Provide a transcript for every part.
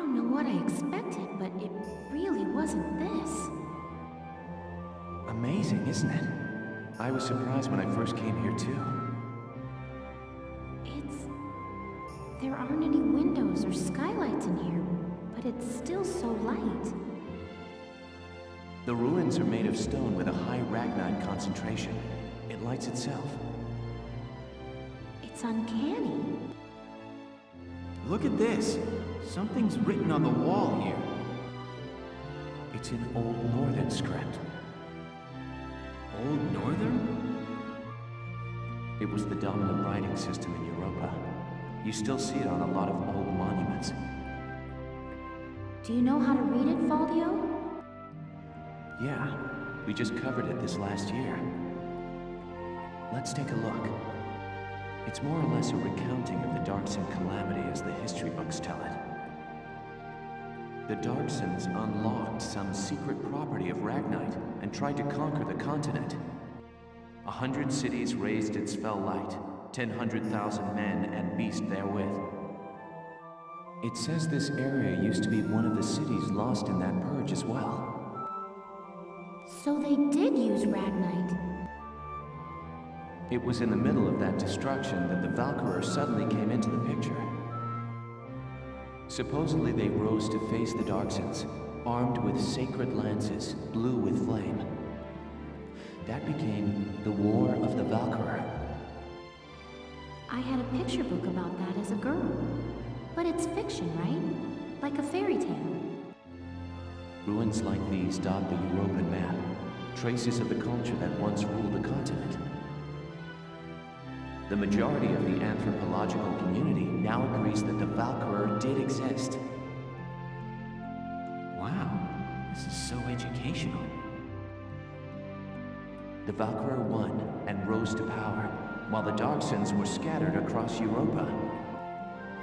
don't know what I expected, but it really wasn't this. Amazing, isn't it? I was surprised when I first came here too. There aren't any windows or skylights in here, but it's still so light. The ruins are made of stone with a high ragnite concentration. It lights itself. It's uncanny. Look at this. Something's written on the wall here. It's in Old Northern script. Old Northern? It was the dominant writing system in Europa. You still see it on a lot of old monuments. Do you know how to read it, Faldio? Yeah, we just covered it this last year. Let's take a look. It's more or less a recounting of the Darkson calamity as the history books tell it. The Darksons unlocked some secret property of Ragnite and tried to conquer the continent. 100 cities raised its fell light, 100,000 men and beast therewith. It says this area used to be one of the cities lost in that purge as well. So they did use Ragnite. It was in the middle of that destruction that the Valkyria suddenly came into the picture. Supposedly they rose to face the Darksons, armed with sacred lances, blue with flame. That became the War of the Valkyria. I had a picture book about that as a girl. But it's fiction, right? Like a fairy tale. Ruins like these dot the European map, traces of the culture that once ruled the continent. The majority of the anthropological community now agrees that the Valkyria did exist. Wow, this is so educational. The Valkyria won and rose to power, while the Darksons were scattered across Europa.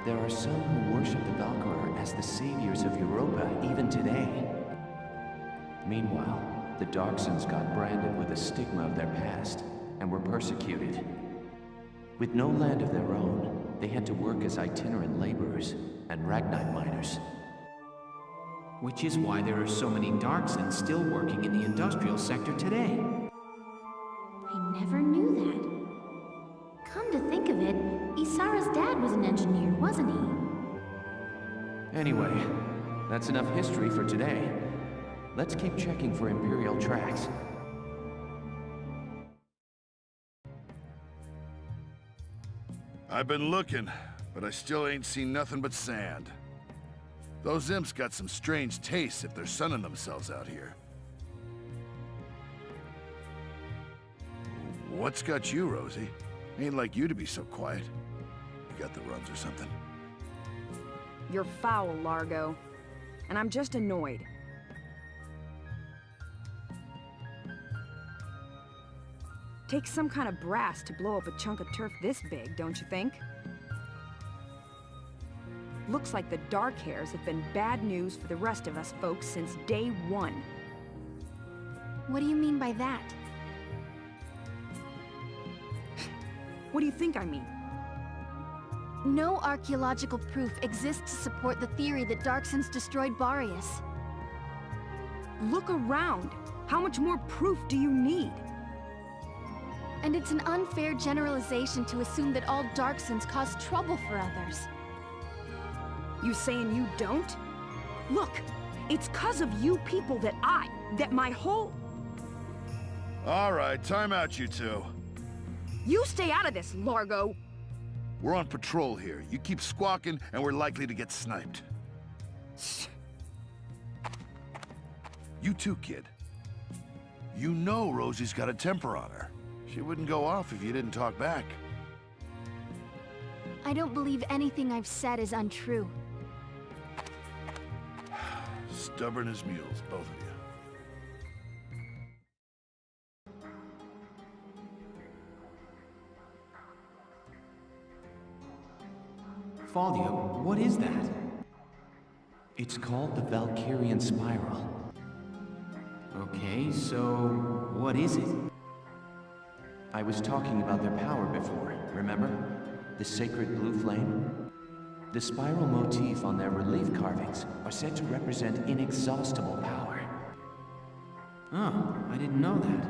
There are some who worship the Valkyria as the saviors of Europa even today. Meanwhile, the Darksons got branded with the stigma of their past and were persecuted. With no land of their own, they had to work as itinerant laborers and Ragnite miners. Which is why there are so many Darksons still working in the industrial sector today. I never knew that. Come to think of it, Isara's dad was an engineer, wasn't he? Anyway, that's enough history for today. Let's keep checking for Imperial tracks. I've been looking, but I still ain't seen nothing but sand. Those imps got some strange tastes if they're sunning themselves out here. What's got you, Rosie? Ain't like you to be so quiet. You got the runs or something? You're foul, Largo. And I'm just annoyed. Takes some kind of brass to blow up a chunk of turf this big, don't you think? Looks like the dark hairs have been bad news for the rest of us folks since day one. What do you mean by that? What do you think I mean? No archaeological proof exists to support the theory that Darksons destroyed Boreas. Look around. How much more proof do you need? And it's an unfair generalization to assume that all Darksons cause trouble for others. You saying you don't? Look, it's 'cause of you people that my whole... All right, time out, you two. You stay out of this, Largo! We're on patrol here. You keep squawking, and we're likely to get sniped. You too, kid. You know Rosie's got a temper on her. She wouldn't go off if you didn't talk back. I don't believe anything I've said is untrue. Stubborn as mules, both of you. Faldio, what is that? It's called the Valkyrian Spiral. Okay, so what is it? I was talking about their power before, remember? The sacred blue flame? The spiral motif on their relief carvings are said to represent inexhaustible power. Oh, I didn't know that.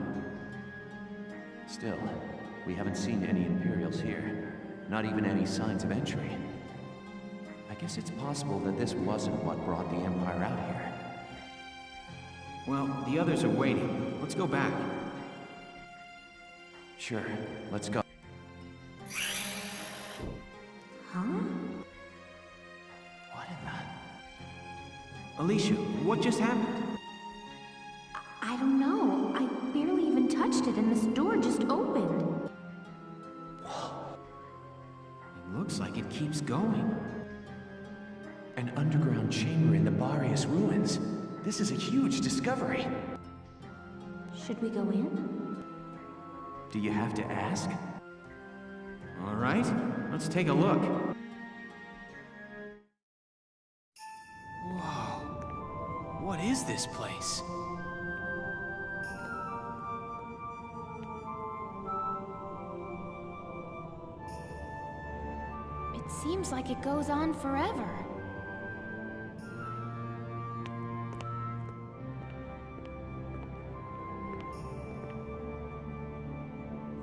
Still, we haven't seen any Imperials here. Not even any signs of entry. I guess it's possible that this wasn't what brought the Empire out here. Well, the others are waiting. Let's go back. Sure, let's go. Huh? What in the... Alicia, what just happened? I don't know. I barely even touched it and this door just opened. It looks like it keeps going. An underground chamber in the Barrius ruins. This is a huge discovery. Should we go in? Do you have to ask? All right, let's take a look. Whoa. What is this place? It seems like it goes on forever.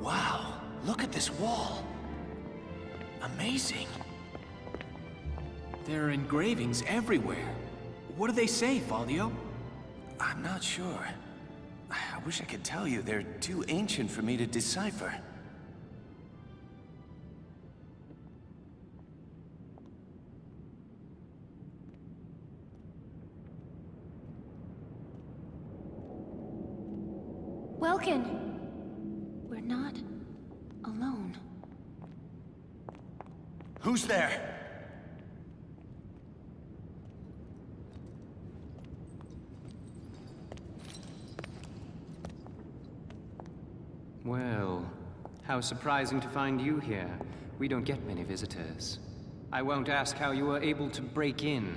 Wow, look at this wall. Amazing. There are engravings everywhere. What do they say, Faldio? I'm not sure. I wish I could tell you. They're too ancient for me to decipher. Welkin! We're not alone. Who's there? Well, how surprising to find you here. We don't get many visitors. I won't ask how you were able to break in.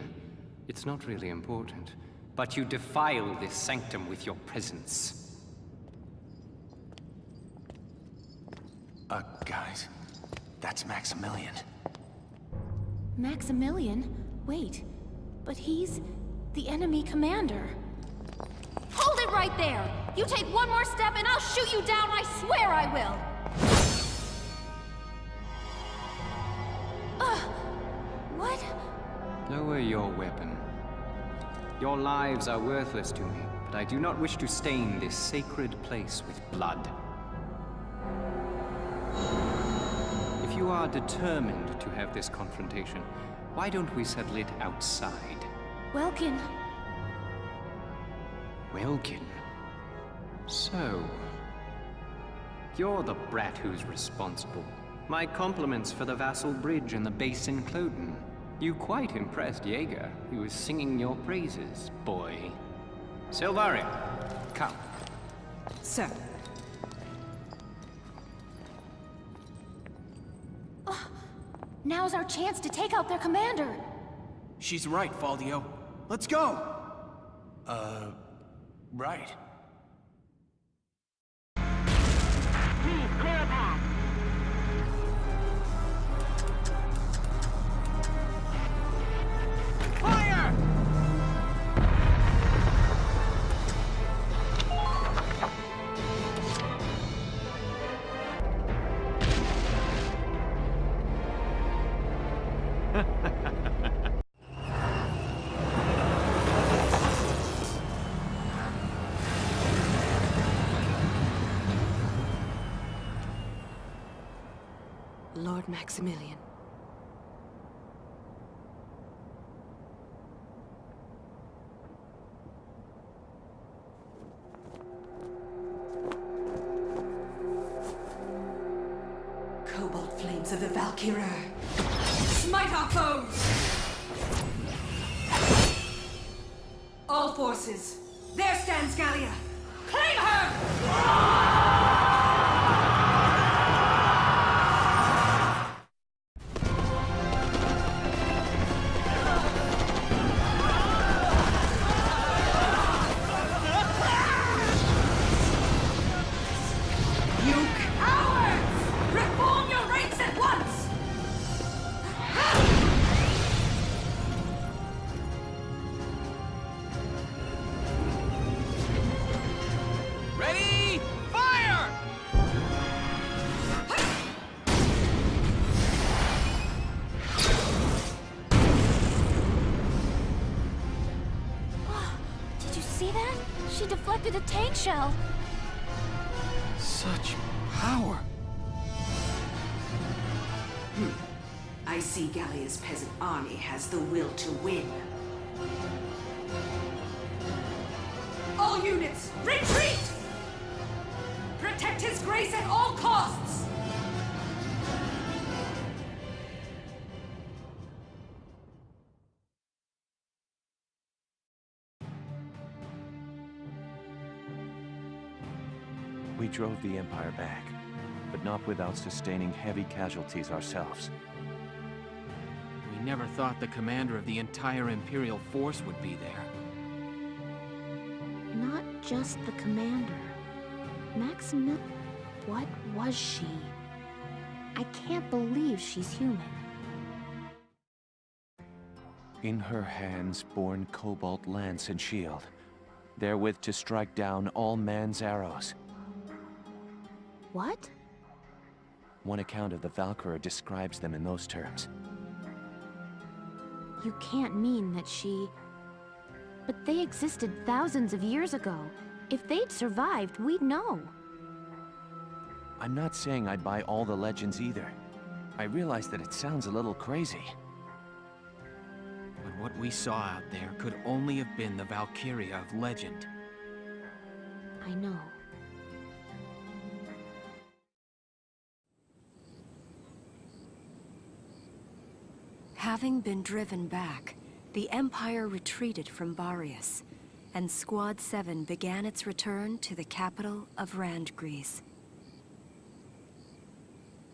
It's not really important. But you defile this sanctum with your presence. Guys, that's Maximilian. Maximilian? Wait, but he's the enemy commander. Hold it right there! You take one more step and I'll shoot you down, I swear I will! What? Lower your weapon. Your lives are worthless to me, but I do not wish to stain this sacred place with blood. If you are determined to have this confrontation, why don't we settle it outside? Welkin. Welkin? So... you're the brat who's responsible. My compliments for the Vassal Bridge and the base in Cloden. You quite impressed Jaeger, who was singing your praises, boy. Silvaria, come. Sir. Now's our chance to take out their commander. She's right, Faldio. Let's go! Right. Fire! Lord Maximilian. Cobalt flames of the Valkyria. Smite our foes! All forces, there stands Gallia! Claim her! deflected a tank shell. Such power. I see Gallia's peasant army has the will to win. All units, retreat! Protect his grace at all costs! We drove the Empire back, but not without sustaining heavy casualties ourselves. We never thought the commander of the entire Imperial force would be there. Not just the commander. Max knew. What was she? I can't believe she's human. In her hands, borne cobalt lance and shield, therewith to strike down all man's arrows. What? One account of the Valkyria describes them in those terms. You can't mean that she... But they existed thousands of years ago. If they'd survived, we'd know. I'm not saying I'd buy all the legends either. I realize that it sounds a little crazy. But what we saw out there could only have been the Valkyria of legend. I know. Having been driven back, the Empire retreated from Barius, and Squad 7 began its return to the capital of Randgrease.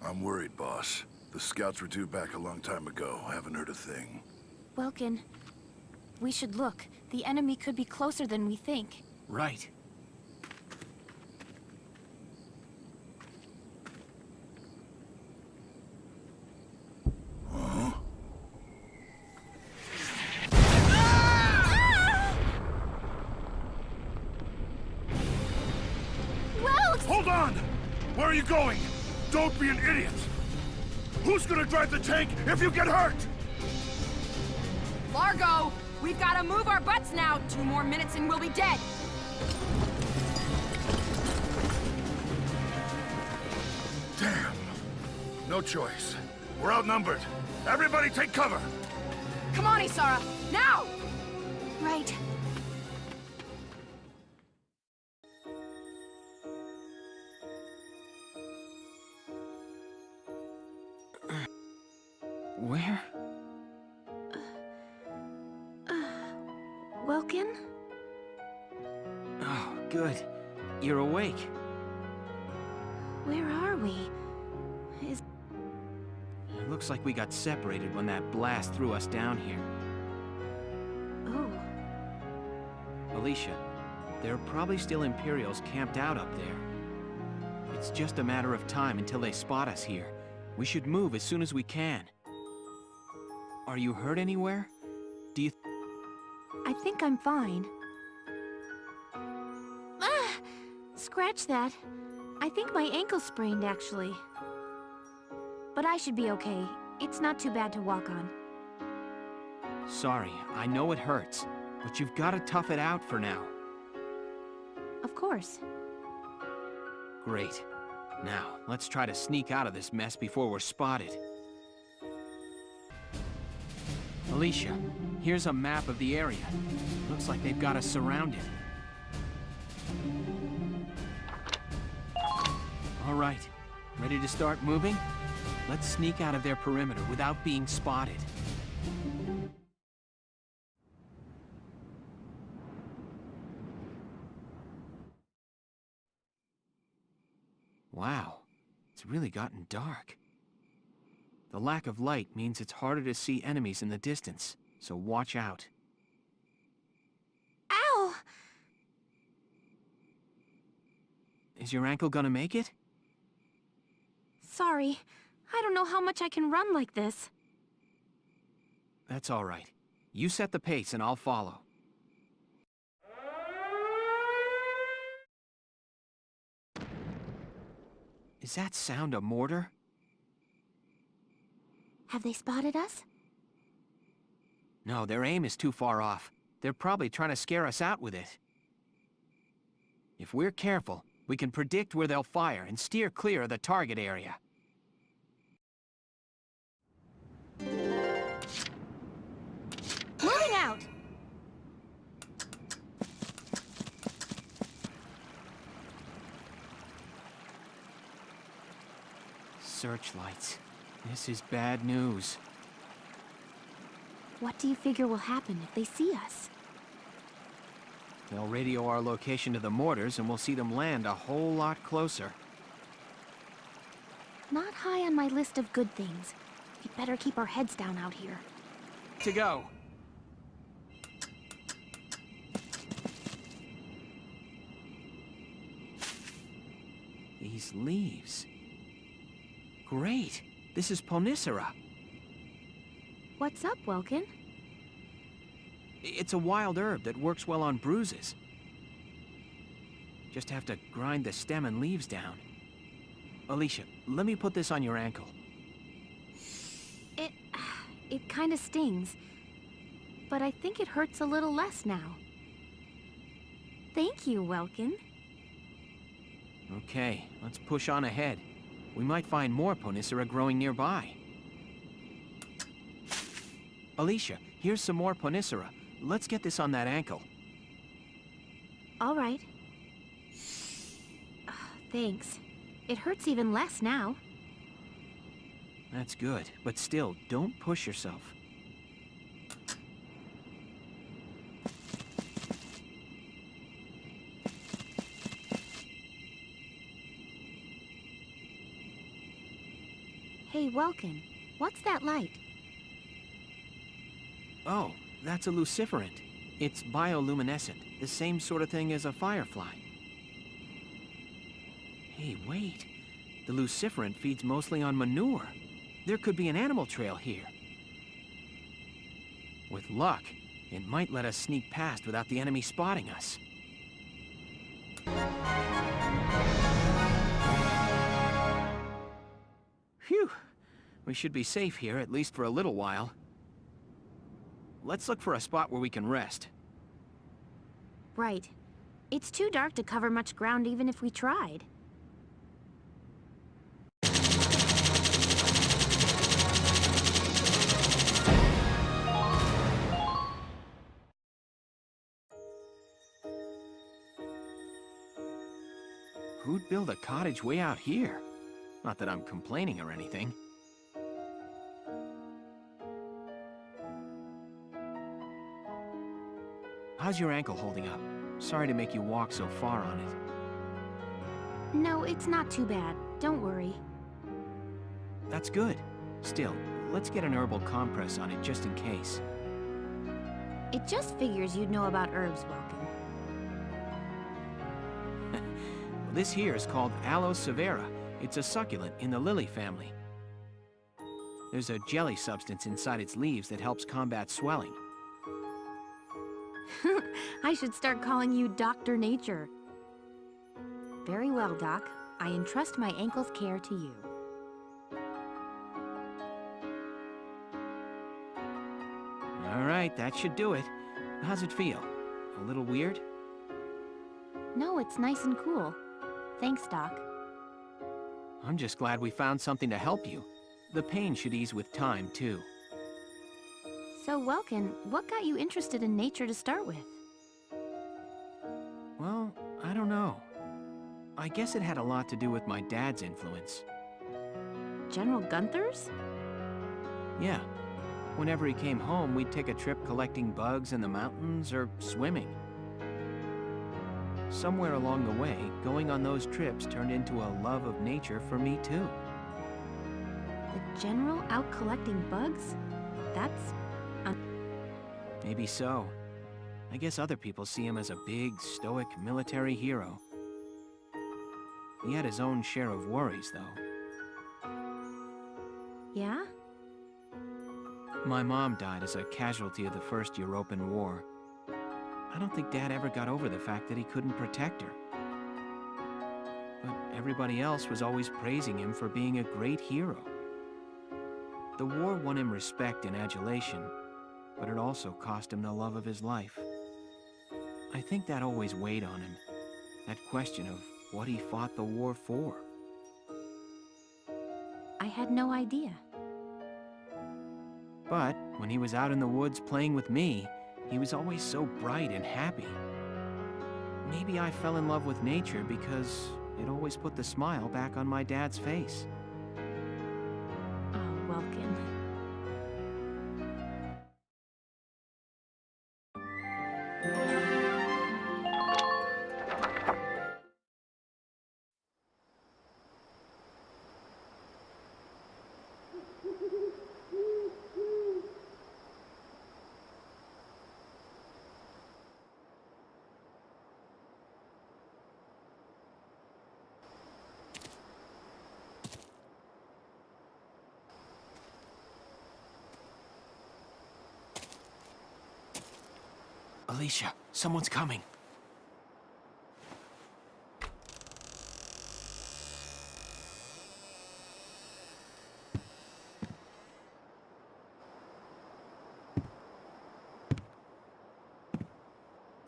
I'm worried, boss. The scouts were due back a long time ago. Haven't heard a thing. Welkin, we should look. The enemy could be closer than we think. Right. Hold on! Where are you going? Don't be an idiot! Who's gonna drive the tank if you get hurt? Largo! We've gotta move our butts now! 2 more minutes and we'll be dead! Damn. No choice. We're outnumbered. Everybody take cover! Come on, Isara! Now! Right. Where? Welkin? Oh, good. You're awake. Where are we? It looks like we got separated when that blast threw us down here. Oh. Alicia, there are probably still Imperials camped out up there. It's just a matter of time until they spot us here. We should move as soon as we can. Are you hurt anywhere? Do you... I think I'm fine. Ah! Scratch that. I think my ankle sprained, actually. But I should be okay. It's not too bad to walk on. Sorry, I know it hurts, but you've got to tough it out for now. Of course. Great. Now, let's try to sneak out of this mess before we're spotted. Alicia, here's a map of the area. Looks like they've got us surrounded. All right, ready to start moving? Let's sneak out of their perimeter without being spotted. Wow, it's really gotten dark. The lack of light means it's harder to see enemies in the distance, so watch out. Ow! Is your ankle gonna make it? Sorry. I don't know how much I can run like this. That's all right. You set the pace and I'll follow. Is that sound a mortar? Have they spotted us? No, their aim is too far off. They're probably trying to scare us out with it. If we're careful, we can predict where they'll fire and steer clear of the target area. Moving out! Searchlights. This is bad news. What do you figure will happen if they see us? They'll radio our location to the mortars and we'll see them land a whole lot closer. Not high on my list of good things. We'd better keep our heads down out here. To go. These leaves. Great! This is Ponicera. What's up, Welkin? It's a wild herb that works well on bruises. Just have to grind the stem and leaves down. Alicia, let me put this on your ankle. It kind of stings. But I think it hurts a little less now. Thank you, Welkin. Okay, let's push on ahead. We might find more Ponicera growing nearby. Alicia, here's some more Ponicera. Let's get this on that ankle. All right. Thanks. It hurts even less now. That's good, but still, don't push yourself. Hey, Welkin, what's that light? Oh, that's a luciferant. It's bioluminescent, the same sort of thing as a firefly. Hey, wait. The luciferant feeds mostly on manure. There could be an animal trail here. With luck, it might let us sneak past without the enemy spotting us. Phew! We should be safe here, at least for a little while. Let's look for a spot where we can rest. Right. It's too dark to cover much ground even if we tried. Who'd build a cottage way out here? Not that I'm complaining or anything. How's your ankle holding up? Sorry to make you walk so far on it. No, it's not too bad. Don't worry. That's good. Still, let's get an herbal compress on it just in case. It just figures you'd know about herbs, Welkin. This here is called Aloe severa. It's a succulent in the lily family. There's a jelly substance inside its leaves that helps combat swelling. I should start calling you Dr. Nature. Very well, Doc. I entrust my ankle's care to you. All right, that should do it. How's it feel? A little weird? No, it's nice and cool. Thanks, Doc. I'm just glad we found something to help you. The pain should ease with time, too. So, Welkin, what got you interested in nature to start with? Well, I don't know. I guess it had a lot to do with my dad's influence. General Gunther's? Yeah. Whenever he came home, we'd take a trip collecting bugs in the mountains or swimming. Somewhere along the way, going on those trips turned into a love of nature for me, too. The General out collecting bugs? That's... Maybe so. I guess other people see him as a big, stoic military hero. He had his own share of worries, though. Yeah? My mom died as a casualty of the First European War. I don't think Dad ever got over the fact that he couldn't protect her. But everybody else was always praising him for being a great hero. The war won him respect and adulation, but it also cost him the love of his life. I think that always weighed on him, That question of what he fought the war for. I had no idea. But when he was out in the woods playing with me, he was always so bright and happy. Maybe I fell in love with nature because it always put the smile back on my dad's face. Oh, Welkin. Alicia, someone's coming.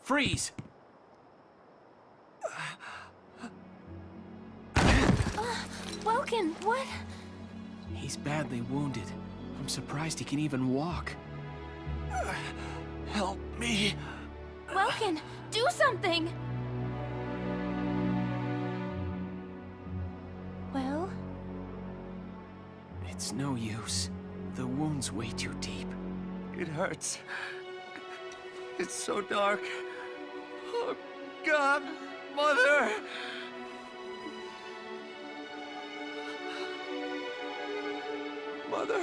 Freeze! Welkin, what? He's badly wounded. I'm surprised he can even walk. Help me. Welkin, do something! Well? It's no use. The wound's way too deep. It hurts. It's so dark. Oh, God, Mother! Mother?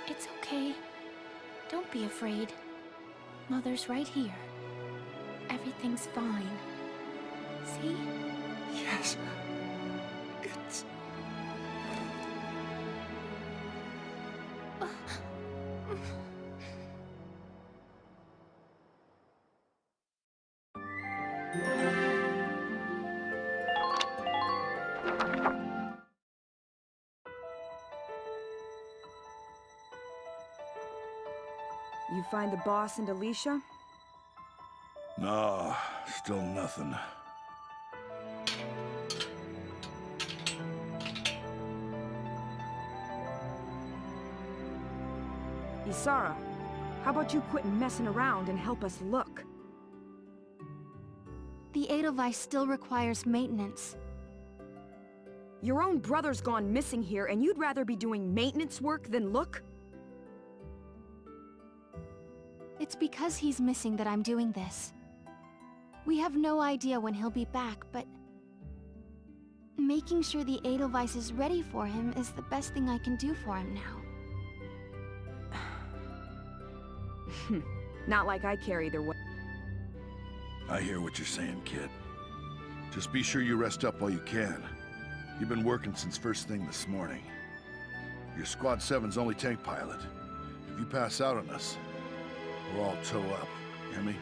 It's okay. Don't be afraid. Mother's right here. Everything's fine. See? Yes. It's... You find the boss and Alicia? No, still nothing. Isara, how about you quit messing around and help us look? The Edelweiss still requires maintenance. Your own brother's gone missing here, and you'd rather be doing maintenance work than look? It's because he's missing that I'm doing this. We have no idea when he'll be back, but... making sure the Edelweiss is ready for him is the best thing I can do for him now. Not like I care either way. I hear what you're saying, kid. Just be sure you rest up while you can. You've been working since first thing this morning. You're Squad 7's only tank pilot. If you pass out on us, we'll all tow up. Hear me?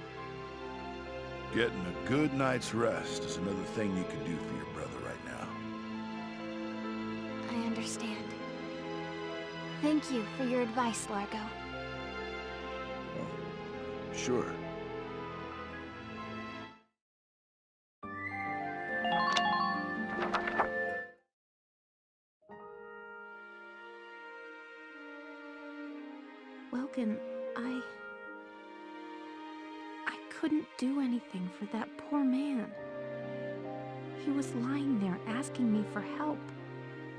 Getting a good night's rest is another thing you can do for your brother right now. I understand. Thank you for your advice, Largo. Oh, sure. Welkin, I couldn't do anything for that poor man. He was lying there asking me for help,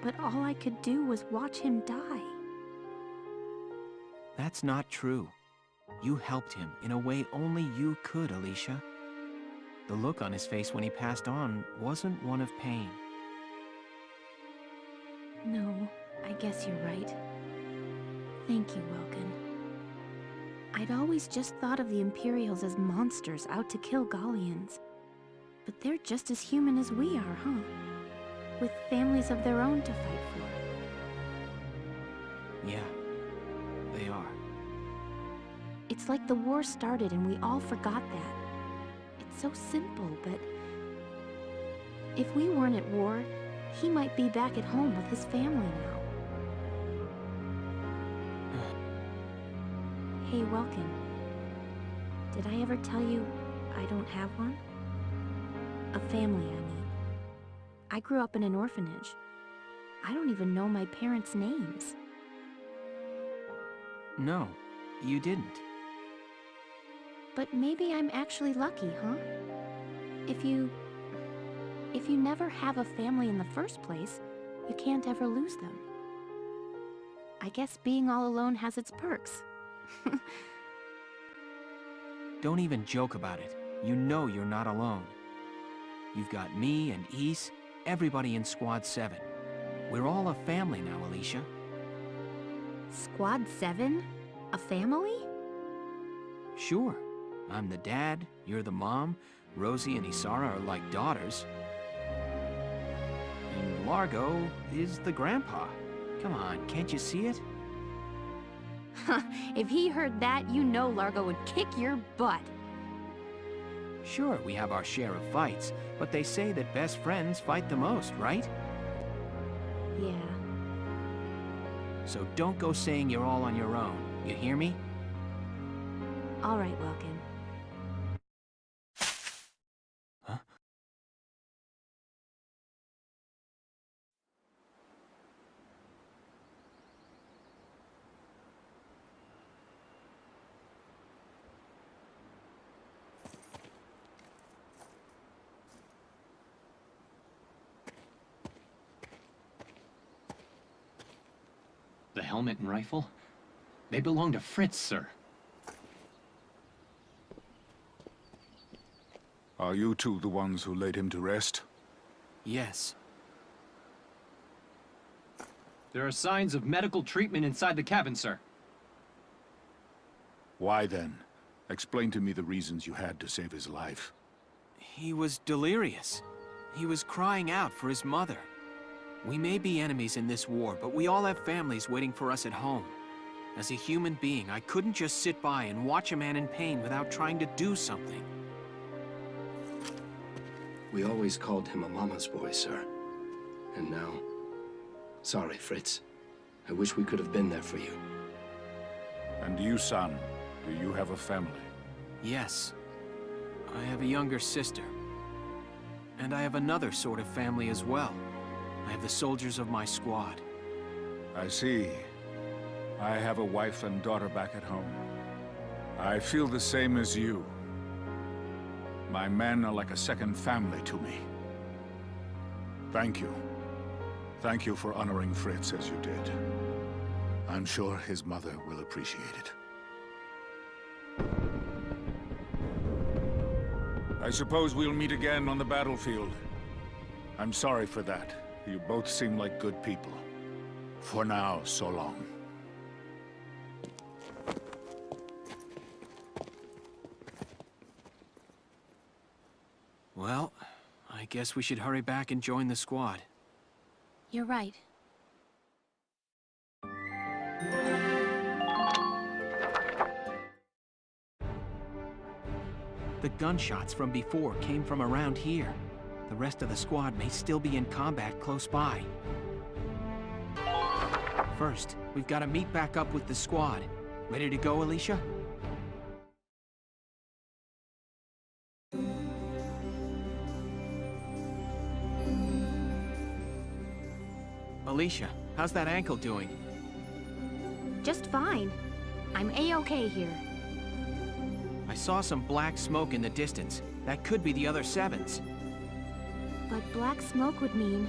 but all I could do was watch him die. That's not true. You helped him in a way only you could, Alicia. The look on his face when he passed on wasn't one of pain. No, I guess you're right. Thank you, Welkin. I'd always just thought of the Imperials as monsters out to kill Gallians. But they're just as human as we are, huh? With families of their own to fight for. Yeah, they are. It's like the war started and we all forgot that. It's so simple, but... if we weren't at war, he might be back at home with his family now. Hey, Welkin. Did I ever tell you I don't have one? A family, I mean. I grew up in an orphanage. I don't even know my parents' names. No, you didn't. But maybe I'm actually lucky, huh? If you never have a family in the first place, you can't ever lose them. I guess being all alone has its perks. Don't even joke about it. You know you're not alone. You've got me and Ys, everybody in Squad 7. We're all a family now, Alicia. Squad 7? A family? Sure. I'm the dad, you're the mom, Rosie and Isara are like daughters. And Largo is the grandpa. Come on, can't you see it? If he heard that, you know Largo would kick your butt. Sure, we have our share of fights, but they say that best friends fight the most, right? Yeah. So don't go saying you're all on your own. You hear me? All right, Welkin. Huh? The helmet and rifle? They belong to Fritz, sir. Are you two the ones who laid him to rest? Yes. There are signs of medical treatment inside the cabin, sir. Why then? Explain to me the reasons you had to save his life. He was delirious. He was crying out for his mother. We may be enemies in this war, but we all have families waiting for us at home. As a human being, I couldn't just sit by and watch a man in pain without trying to do something. We always called him a mama's boy, sir. And now... Sorry, Fritz. I wish we could have been there for you. And you, son, do you have a family? Yes. I have a younger sister. And I have another sort of family as well. I have the soldiers of my squad. I see. I have a wife and daughter back at home. I feel the same as you. My men are like a second family to me. Thank you. Thank you for honoring Fritz as you did. I'm sure his mother will appreciate it. I suppose we'll meet again on the battlefield. I'm sorry for that. You both seem like good people. For now, so long. Well, I guess we should hurry back and join the squad. You're right. The gunshots from before came from around here. The rest of the squad may still be in combat close by. First, we've got to meet back up with the squad. Ready to go, Alicia? Alicia, how's that ankle doing? Just fine. I'm A-okay here. I saw some black smoke in the distance. That could be the other Sevens. But black smoke would mean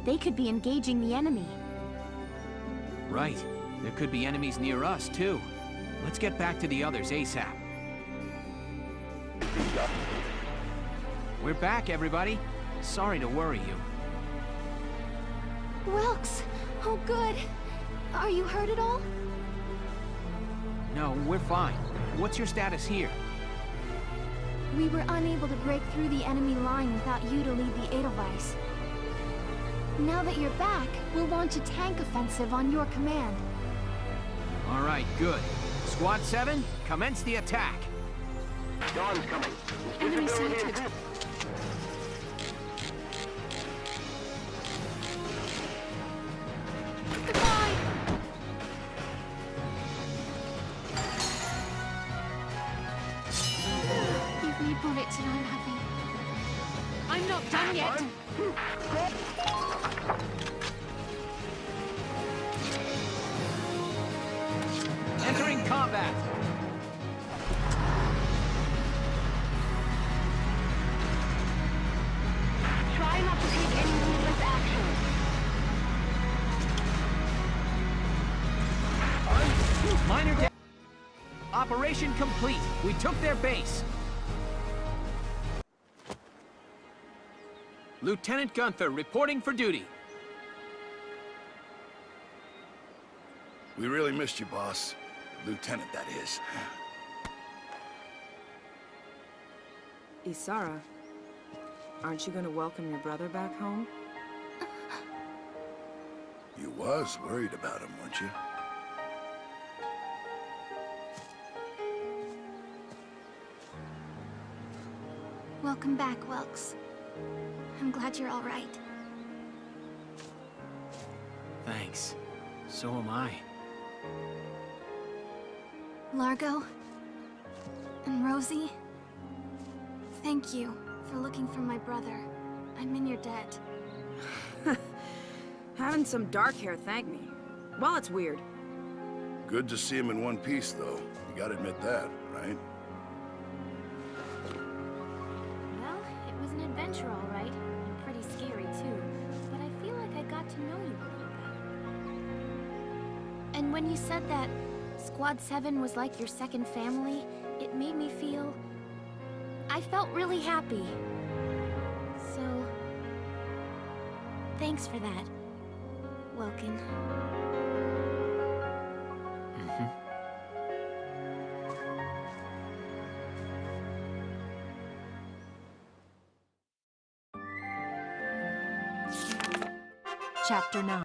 they could be engaging the enemy. Right. There could be enemies near us, too. Let's get back to the others ASAP. We're back, everybody. Sorry to worry you. Welks! Oh, good. Are you hurt at all? No, we're fine. What's your status here? We were unable to break through the enemy line without you to lead the Edelweiss. Now that you're back, we'll launch a tank offensive on your command. All right, good. Squad 7, commence the attack. Dawn's coming. Enemy sighted. Goodbye! You've made bullets and I'm happy. done yet. Entering combat. Try not to take any needless action. Minor damage. Operation complete. We took their base. Lieutenant Gunther reporting for duty. We really missed you, boss. Lieutenant, that is. Isara, aren't you gonna welcome your brother back home? You was worried about him, weren't you? Welcome back, Welks. I'm glad you're all right. Thanks. So am I. Largo and Rosie, thank you for looking for my brother. I'm in your debt. Having some dark hair thank me. Well, it's weird. Good to see him in one piece, though. You gotta admit that, right? Well, it was an adventure, all right. And pretty scary, too. But I feel like I got to know you a little better. And when you said that Squad 7 was like your second family, it made me feel... I felt really happy. So... thanks for that, Welkin. Chapter 9.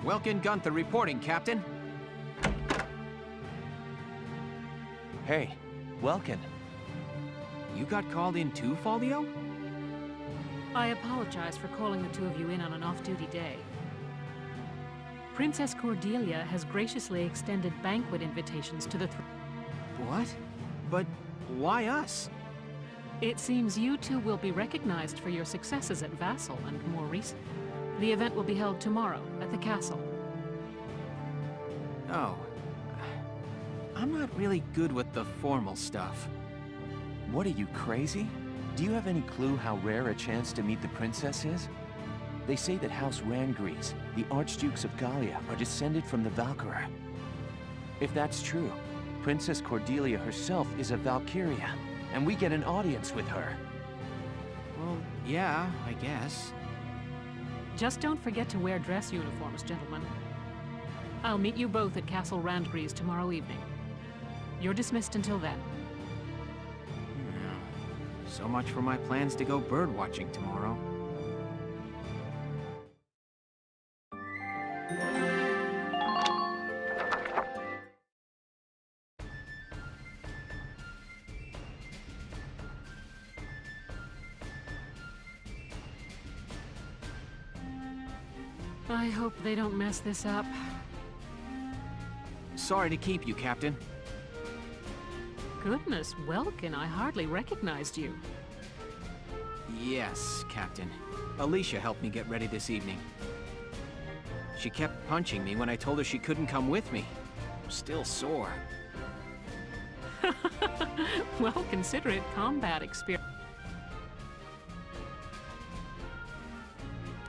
Welkin Gunther reporting, Captain. Hey, Welkin. You got called in too, Faldio? I apologize for calling the two of you in on an off-duty day. Princess Cordelia has graciously extended banquet invitations to the What? But why us? It seems you two will be recognized for your successes at Vassal and more recent. The event will be held tomorrow at the castle. Oh. I'm not really good with the formal stuff. What are you, crazy? Do you have any clue how rare a chance to meet the princess is? They say that House Rangries, the Archdukes of Gallia, are descended from the Valkyria. If that's true, Princess Cordelia herself is a Valkyria, and we get an audience with her. Well, yeah, I guess. Just don't forget to wear dress uniforms, gentlemen. I'll meet you both at Castle Randgries tomorrow evening. You're dismissed until then. So much for my plans to go bird-watching tomorrow. I hope they don't mess this up. Sorry to keep you, Captain. Goodness, Welkin, I hardly recognized you. Yes, Captain. Alicia helped me get ready this evening. She kept punching me when I told her she couldn't come with me. I'm still sore. Well, consider it combat experience.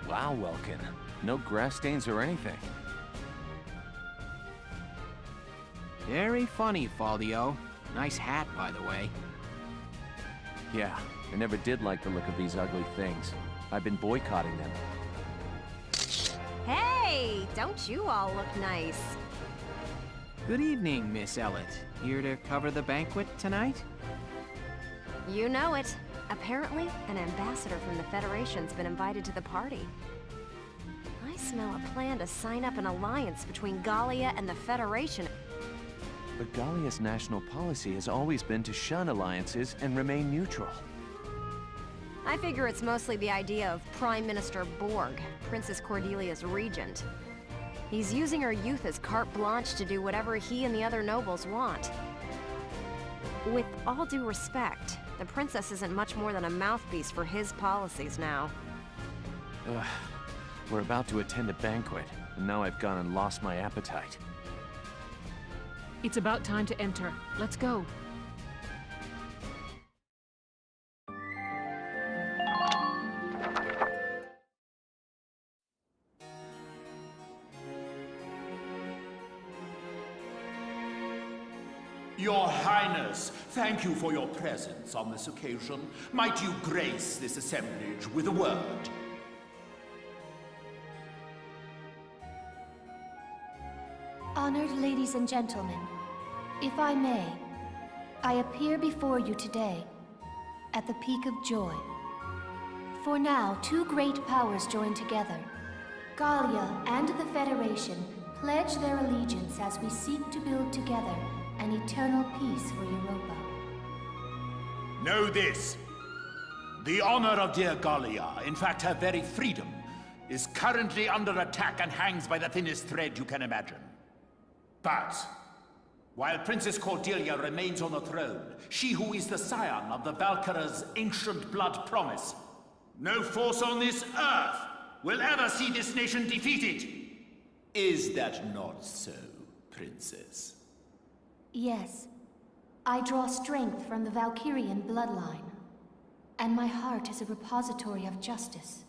Wow, Welkin. No grass stains or anything. Very funny, Faldio. Nice hat, by the way. Yeah, I never did like the look of these ugly things. I've been boycotting them. Hey, don't you all look nice? Good evening, Miss Ellett. Here to cover the banquet tonight? You know it. Apparently, an ambassador from the Federation's been invited to the party. I smell a plan to sign up an alliance between Gallia and the Federation. But Gallia's national policy has always been to shun alliances and remain neutral. I figure it's mostly the idea of Prime Minister Borg, Princess Cordelia's regent. He's using her youth as carte blanche to do whatever he and the other nobles want. With all due respect, the princess isn't much more than a mouthpiece for his policies now. We're about to attend a banquet, and now I've gone and lost my appetite. It's about time to enter. Let's go. Your Highness, thank you for your presence on this occasion. Might you grace this assemblage with a word? Honored ladies and gentlemen, if I may, I appear before you today at the peak of joy. For now, two great powers join together. Gallia and the Federation pledge their allegiance as we seek to build together an eternal peace for Europa. Know this. The honor of dear Gallia, in fact her very freedom, is currently under attack and hangs by the thinnest thread you can imagine. But, while Princess Cordelia remains on the throne, she who is the scion of the Valkyria's ancient blood promise, no force on this earth will ever see this nation defeated. Is that not so, Princess? Yes. I draw strength from the Valkyrian bloodline, and my heart is a repository of justice.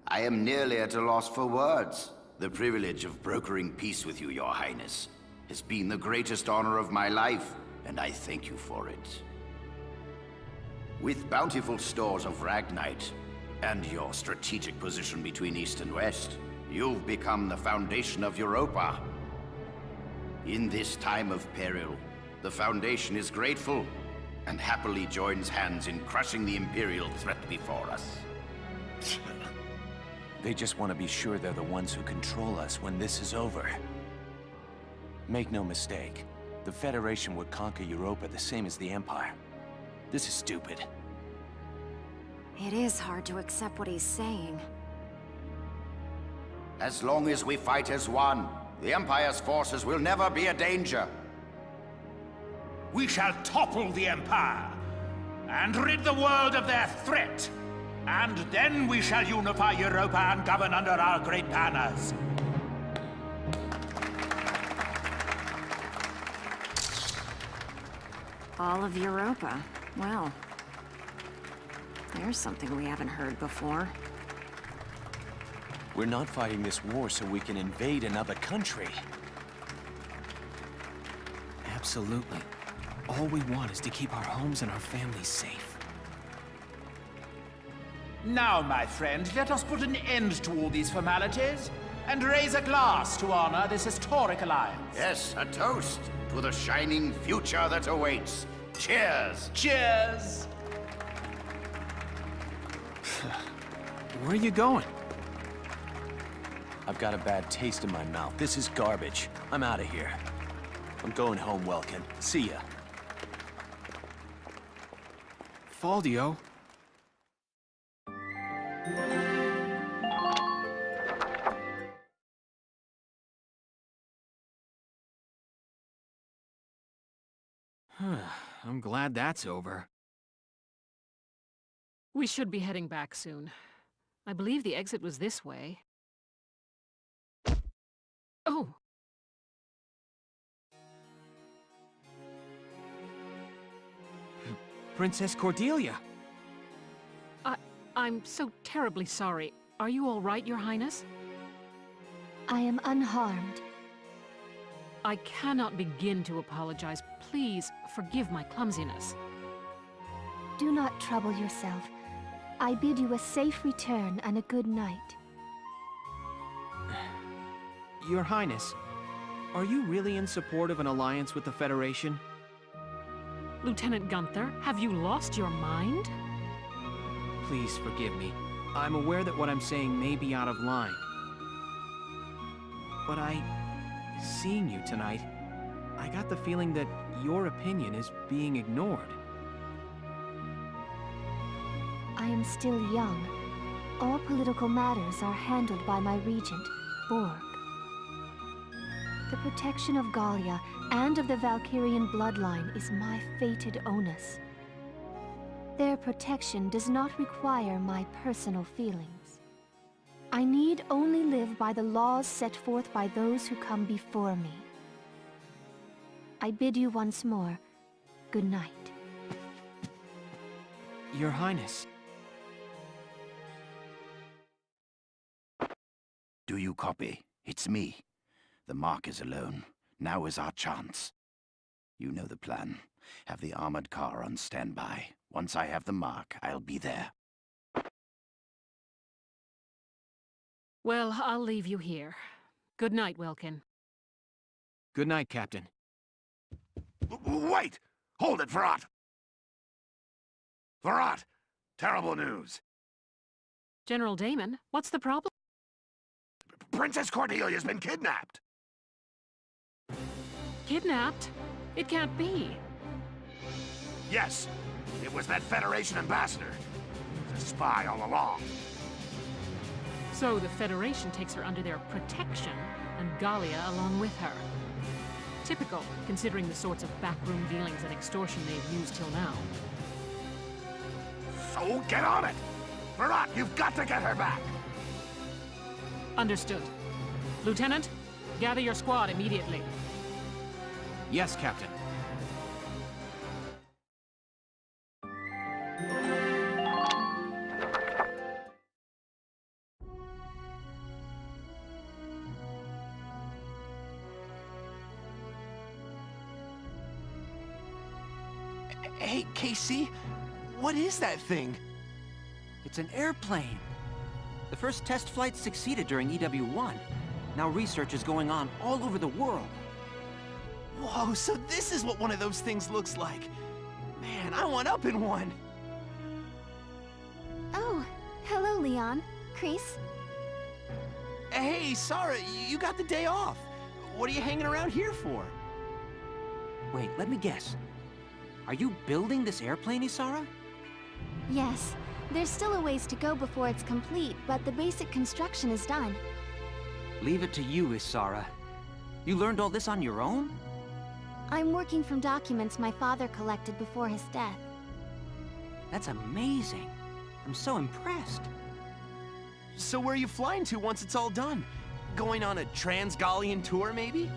I am nearly at a loss for words. The privilege of brokering peace with you, Your Highness, has been the greatest honor of my life, and I thank you for it. With bountiful stores of Ragnite, and your strategic position between East and West, you've become the foundation of Europa. In this time of peril, the Foundation is grateful, and happily joins hands in crushing the Imperial threat before us. They just want to be sure they're the ones who control us when this is over. Make no mistake, the Federation would conquer Europa the same as the Empire. This is stupid. It is hard to accept what he's saying. As long as we fight as one, the Empire's forces will never be a danger. We shall topple the Empire, and rid the world of their threat. And then we shall unify Europa and govern under our great banners. All of Europa. Well, there's something we haven't heard before. We're not fighting this war so we can invade another country. Absolutely. All we want is to keep our homes and our families safe. Now, my friend, let us put an end to all these formalities and raise a glass to honor this historic alliance. Yes, a toast to the shining future that awaits. Cheers! Cheers! Where are you going? I've got a bad taste in my mouth. This is garbage. I'm out of here. I'm going home, Welkin. See ya. Faldio? I'm glad that's over. We should be heading back soon. I believe the exit was this way. Oh! Princess Cordelia! I'm so terribly sorry. Are you all right, Your Highness? I am unharmed. I cannot begin to apologize. Please forgive my clumsiness. Do not trouble yourself. I bid you a safe return and a good night. Your Highness, are you really in support of an alliance with the Federation? Lieutenant Gunther, have you lost your mind? Please forgive me. I'm aware that what I'm saying may be out of line. But I Seeing you tonight, I got the feeling that your opinion is being ignored. I am still young. All political matters are handled by my regent, Borg. The protection of Gallia and of the Valkyrian bloodline is my fated onus. Their protection does not require my personal feelings. I need only live by the laws set forth by those who come before me. I bid you once more, good night. Your Highness. Do you copy? It's me. The Mark is alone. Now is our chance. You know the plan. Have the armored car on standby. Once I have the Mark, I'll be there. Well, I'll leave you here. Good night, Welkin. Good night, Captain. Wait! Hold it, Verrat! Verrat! Terrible news. General Damon, what's the problem? Princess Cordelia's been kidnapped! Kidnapped? It can't be. Yes, it was that Federation ambassador. He was a spy all along. So the Federation takes her under their protection, and Gallia along with her. Typical, considering the sorts of backroom dealings and extortion they've used till now. So get on it! Verrat, you've got to get her back! Understood. Lieutenant, gather your squad immediately. Yes, Captain. Hey, Casey, what is that thing? It's an airplane. The first test flight succeeded during EW1. Now research is going on all over the world. Whoa, so this is what one of those things looks like. Man, I want up in one. Oh, hello, Leon. Chris. Hey, Sarah, you got the day off. What are you hanging around here for? Wait, let me guess. Are you building this airplane, Isara? Yes. There's still a ways to go before it's complete, but the basic construction is done. Leave it to you, Isara. You learned all this on your own? I'm working from documents my father collected before his death. That's amazing. I'm so impressed. So where are you flying to once it's all done? Going on a Trans-Gallian tour, maybe?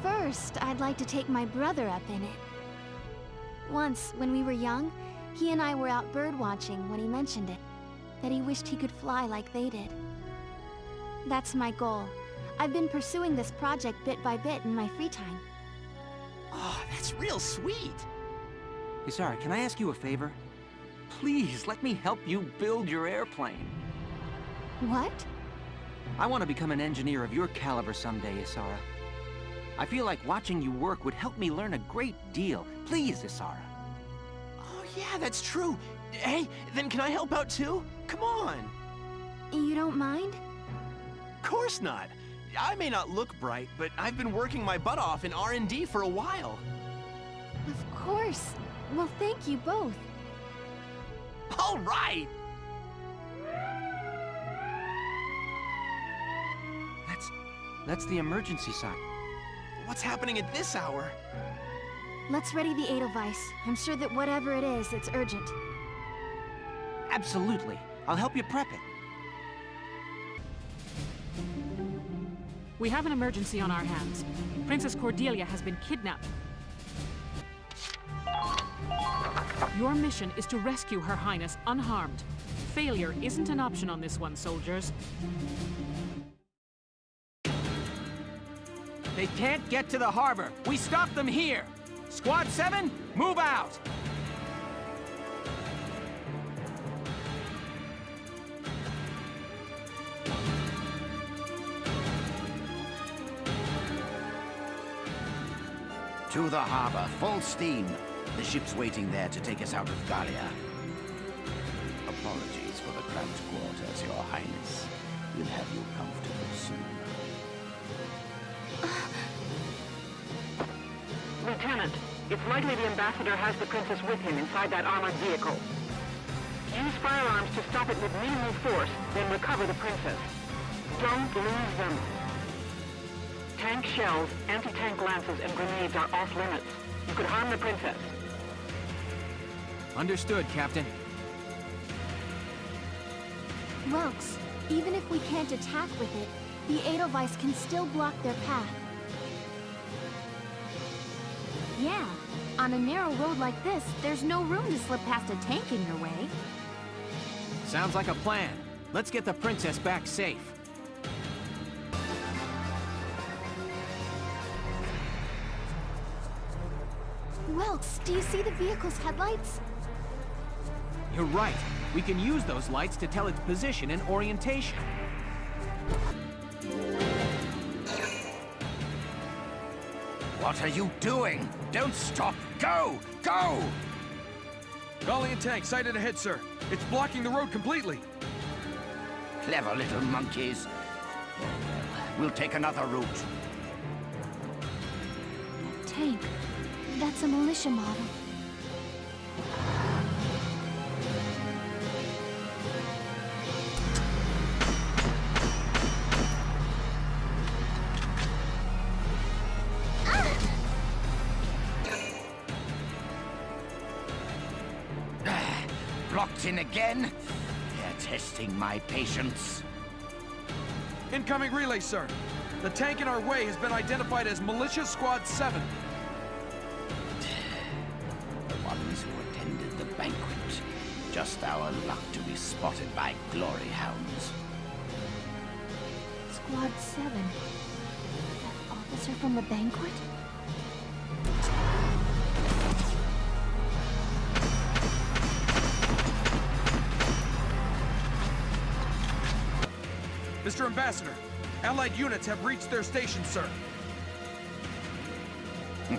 First, I'd like to take my brother up in it. Once, when we were young, he and I were out bird-watching when he mentioned it, that he wished he could fly like they did. That's my goal. I've been pursuing this project bit by bit in my free time. Oh, that's real sweet. Isara, can I ask you a favor? Please, let me help you build your airplane. What? I want to become an engineer of your caliber someday, Isara. I feel like watching you work would help me learn a great deal. Please, Isara. Oh, yeah, that's true. Hey, then can I help out too? Come on. You don't mind? Of course not. I may not look bright, but I've been working my butt off in R&D for a while. Of course. Well, thank you both. All right. That's the emergency sign. What's happening at this hour? Let's ready the Edelweiss. I'm sure that whatever it is, it's urgent. Absolutely. I'll help you prep it. We have an emergency on our hands. Princess Cordelia has been kidnapped. Your mission is to rescue Her Highness unharmed. Failure isn't an option on this one, soldiers. They can't get to the harbor. We stop them here. Squad 7, move out! To the harbor, full steam. The ship's waiting there to take us out of Gallia. Apologies for the cramped quarters, Your Highness. We'll have you comfortable soon. It's likely the ambassador has the princess with him inside that armored vehicle. Use firearms to stop it with minimal force, then recover the princess. Don't lose them. Tank shells, anti-tank lances, and grenades are off limits. You could harm the princess. Understood, Captain. Welks, even if we can't attack with it, the Edelweiss can still block their path. Yeah, on a narrow road like this, there's no room to slip past a tank in your way. Sounds like a plan. Let's get the princess back safe. Welks, do you see the vehicle's headlights? You're right. We can use those lights to tell its position and orientation. What are you doing? Don't stop! Go! Go! Gallian tank sighted ahead, sir. It's blocking the road completely. Clever little monkeys. We'll take another route. Tank. That's a militia model. Blocked in again? They're testing my patience. Incoming relay, sir. The tank in our way has been identified as Militia Squad 7. The ones who attended the banquet. Just our luck to be spotted by glory hounds. Squad 7. That officer from the banquet? Mr. Ambassador, Allied units have reached their station, sir. You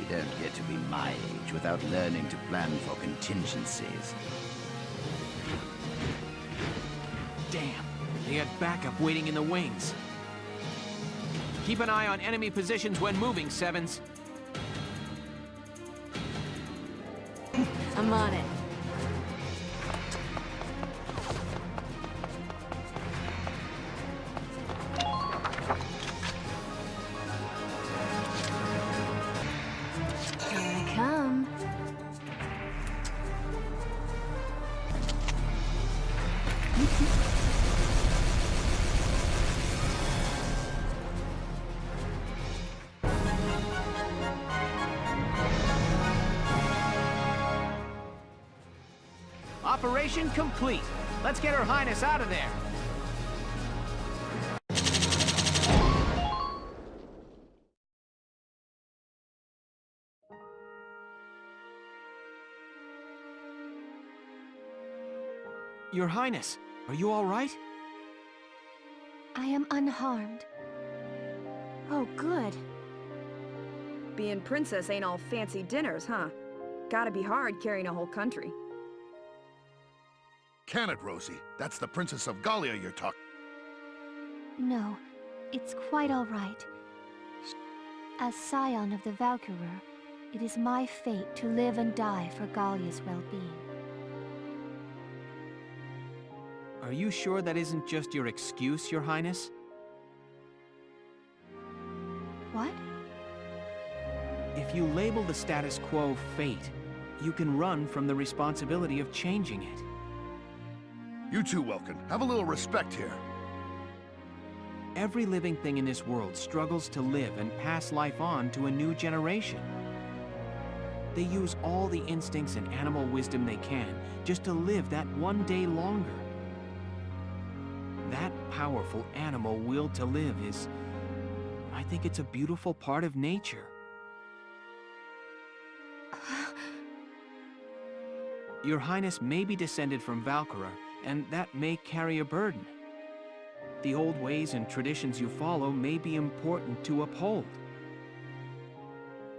don't get to be my age without learning to plan for contingencies. Damn, they had backup waiting in the wings. Keep an eye on enemy positions when moving, Sevens. I'm on it. Operation complete. Let's get Her Highness out of there. Your Highness, are you all right? I am unharmed. Oh, good. Being princess ain't all fancy dinners, huh? Gotta be hard carrying a whole country. Can it, Rosie? That's the Princess of Gallia you're talking. No, it's quite all right. As scion of the Valkyria, it is my fate to live and die for Gallia's well-being. Are you sure that isn't just your excuse, Your Highness? What? If you label the status quo fate, you can run from the responsibility of changing it. You too, Welkin. Have a little respect here. Every living thing in this world struggles to live and pass life on to a new generation. They use all the instincts and animal wisdom they can just to live that one day longer. That powerful animal will to live is... I think it's a beautiful part of nature. Your Highness may be descended from Valkyria, and that may carry a burden. The old ways and traditions you follow may be important to uphold.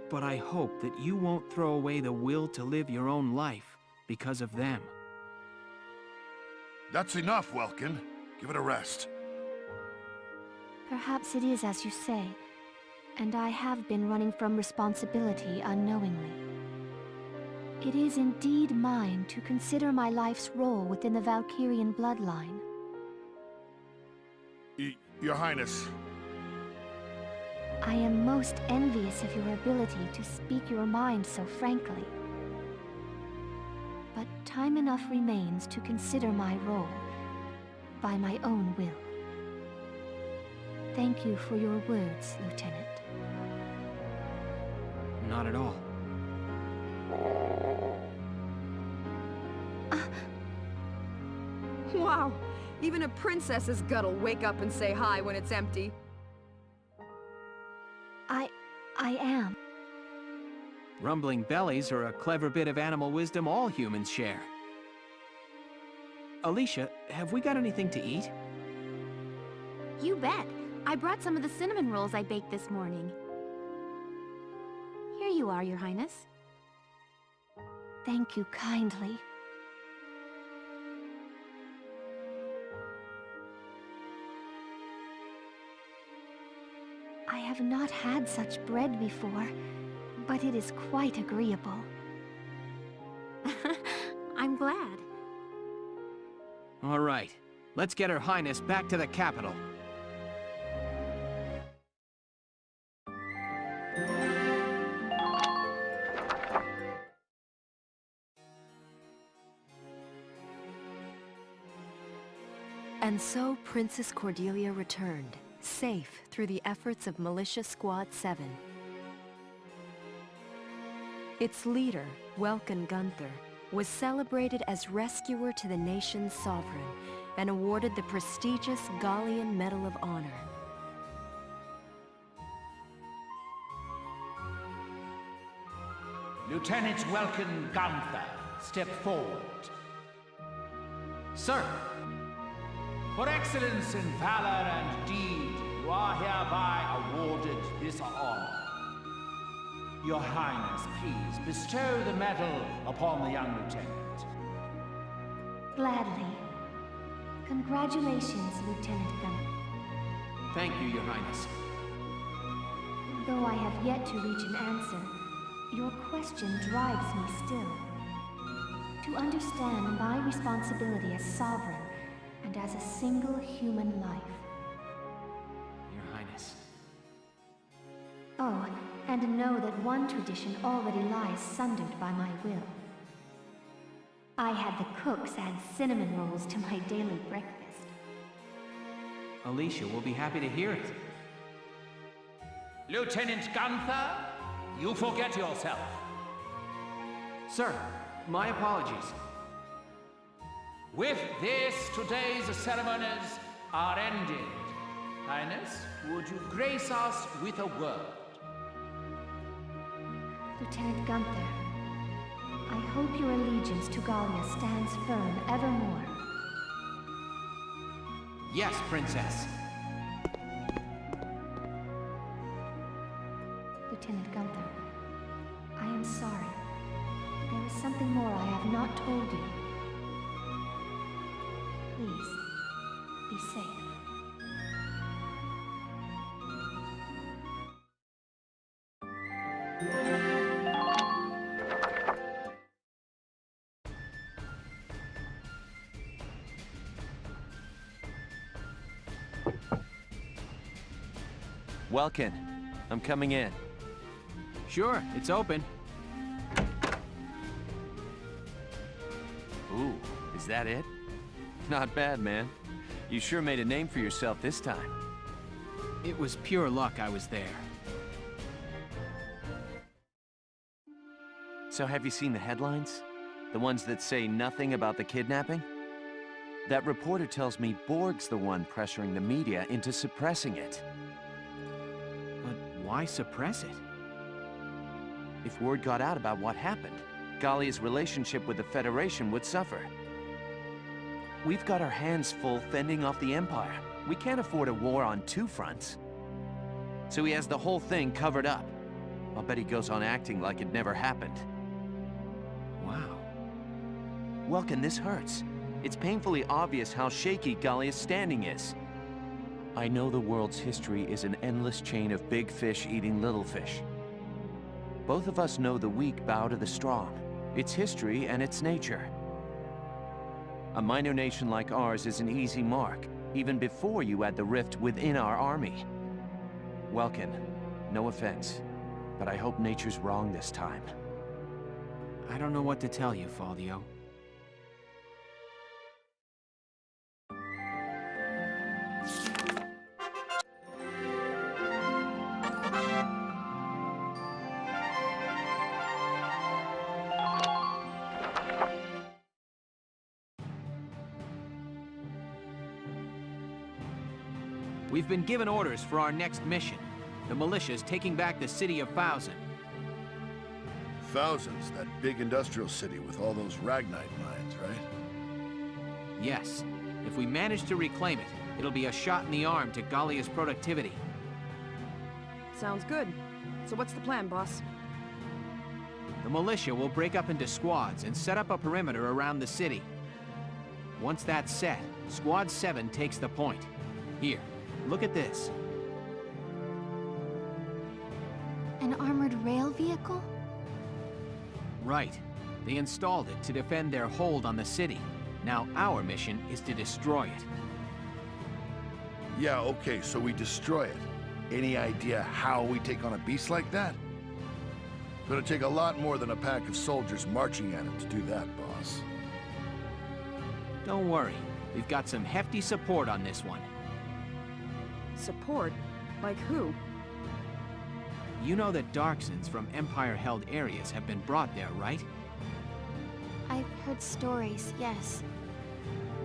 But I hope that you won't throw away the will to live your own life because of them. That's enough, Welkin. Give it a rest. Perhaps it is as you say. and I have been running from responsibility unknowingly. It is indeed mine to consider my life's role within the Valkyrian bloodline. Your Highness. I am most envious of your ability to speak your mind so frankly. But time enough remains to consider my role, by my own will. Thank you for your words, Lieutenant. Not at all. Wow! Even a princess's gut'll wake up and say hi when it's empty. I am. Rumbling bellies are a clever bit of animal wisdom all humans share. Alicia, have we got anything to eat? You bet. I brought some of the cinnamon rolls I baked this morning. Here you are, Your Highness. Thank you kindly. I have not had such bread before, but it is quite agreeable. I'm glad. All right, let's get Her Highness back to the capital. And so Princess Cordelia returned, safe through the efforts of Militia Squad 7. Its leader, Welkin Gunther, was celebrated as rescuer to the nation's sovereign and awarded the prestigious Gallian Medal of Honor. Lieutenant Welkin Gunther, step forward. Sir, for excellence in valor and deed, you are hereby awarded this honor. Your Highness, please bestow the medal upon the young lieutenant. Gladly. Congratulations, Lieutenant Gunther. Thank you, Your Highness. Though I have yet to reach an answer, your question drives me still. To understand my responsibility as sovereign and as a single human life. Your Highness. Oh, and know that one tradition already lies sundered by my will. I had the cooks add cinnamon rolls to my daily breakfast. Alicia will be happy to hear it. Lieutenant Gunther, you forget yourself. Sir, my apologies. With this, today's ceremonies are ended. Highness, would you grace us with a word? Lieutenant Gunther, I hope your allegiance to Gallia stands firm evermore. Yes, Princess. Lieutenant Gunther, I am sorry. There is something more I have not told you. Please, be safe. Welkin, I'm coming in. Sure, it's open. Ooh, is that it? Not bad, man. You sure made a name for yourself this time. It was pure luck I was there. So have you seen the headlines? The ones that say nothing about the kidnapping? That reporter tells me Borg's the one pressuring the media into suppressing it. But why suppress it? If word got out about what happened, Gallia's relationship with the Federation would suffer. We've got our hands full fending off the Empire. We can't afford a war on two fronts. So he has the whole thing covered up. I'll bet he goes on acting like it never happened. Wow. Welkin, this hurts. It's painfully obvious how shaky Gallia's standing is. I know the world's history is an endless chain of big fish eating little fish. Both of us know the weak bow to the strong, its history and its nature. A minor nation like ours is an easy mark, even before you add the rift within our army. Welkin, no offense, but I hope nature's wrong this time. I don't know what to tell you, Faldio. We've been given orders for our next mission. The militia's taking back the city of Thousand. Thousand's that big industrial city with all those Ragnite mines, right? Yes. If we manage to reclaim it, it'll be a shot in the arm to Gallia's productivity. Sounds good. So what's the plan, boss? The militia will break up into squads and set up a perimeter around the city. Once that's set, Squad 7 takes the point. Here, look at this. An armored rail vehicle? Right. They installed it to defend their hold on the city. Now our mission is to destroy it. Yeah, okay, so we destroy it. Any idea how we take on a beast like that? Gonna take a lot more than a pack of soldiers marching at it to do that, boss. Don't worry. We've got some hefty support on this one. Support? Like who? You know that Darksons from Empire-held areas have been brought there, right? I've heard stories, yes.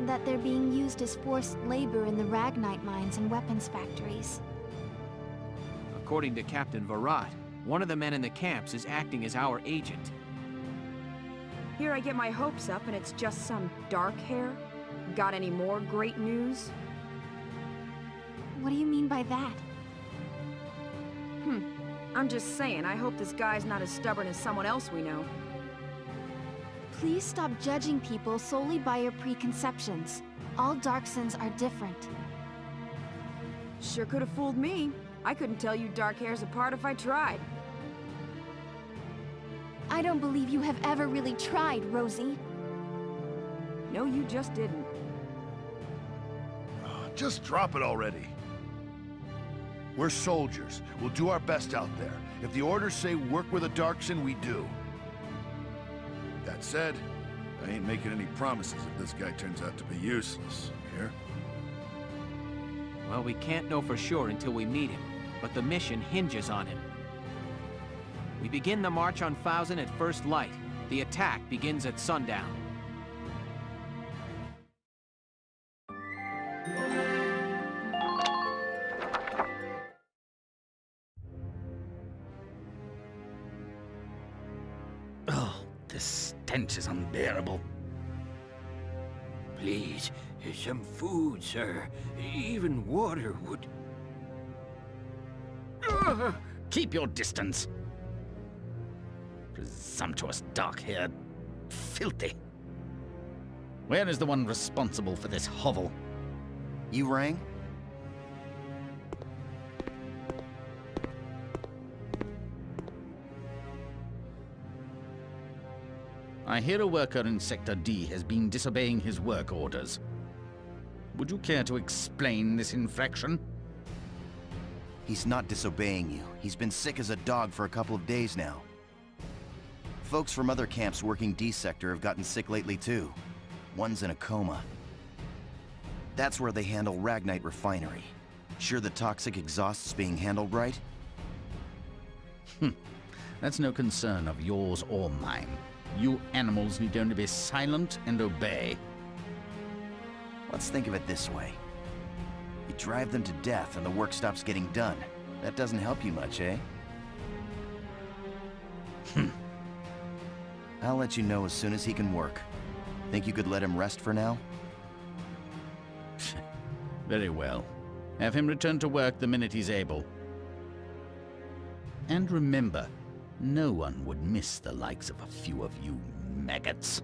That they're being used as forced labor in the Ragnite mines and weapons factories. According to Captain Virat, one of the men in the camps is acting as our agent. Here I get my hopes up and it's just some dark hair? Got any more great news? What do you mean by that? I'm just saying, I hope this guy's not as stubborn as someone else we know. Please stop judging people solely by your preconceptions. All Darksons are different. Sure could have fooled me. I couldn't tell you dark hairs apart if I tried. I don't believe you have ever really tried, Rosie. No, you just didn't. Just drop it already. We're soldiers. We'll do our best out there. If the orders say work with a Darkson, we do. That said, I ain't making any promises if this guy turns out to be useless. Here? Well, we can't know for sure until we meet him, but the mission hinges on him. We begin the march on Thousand at first light. The attack begins at sundown. This stench is unbearable. Please, some food, sir. Even water would... Keep your distance. Presumptuous dark-haired filthy. Where is the one responsible for this hovel? You rang? I hear a worker in Sector D has been disobeying his work orders. Would you care to explain this infraction? He's not disobeying you. He's been sick as a dog for a couple of days now. Folks from other camps working D Sector have gotten sick lately too. One's in a coma. That's where they handle Ragnite Refinery. Sure the toxic exhaust's being handled right? That's no concern of yours or mine. You animals need only be silent and obey. Let's think of it this way. You drive them to death and the work stops getting done. That doesn't help you much, eh? I'll let you know as soon as he can work. Think you could let him rest for now? Very well. Have him return to work the minute he's able. And remember, no one would miss the likes of a few of you maggots.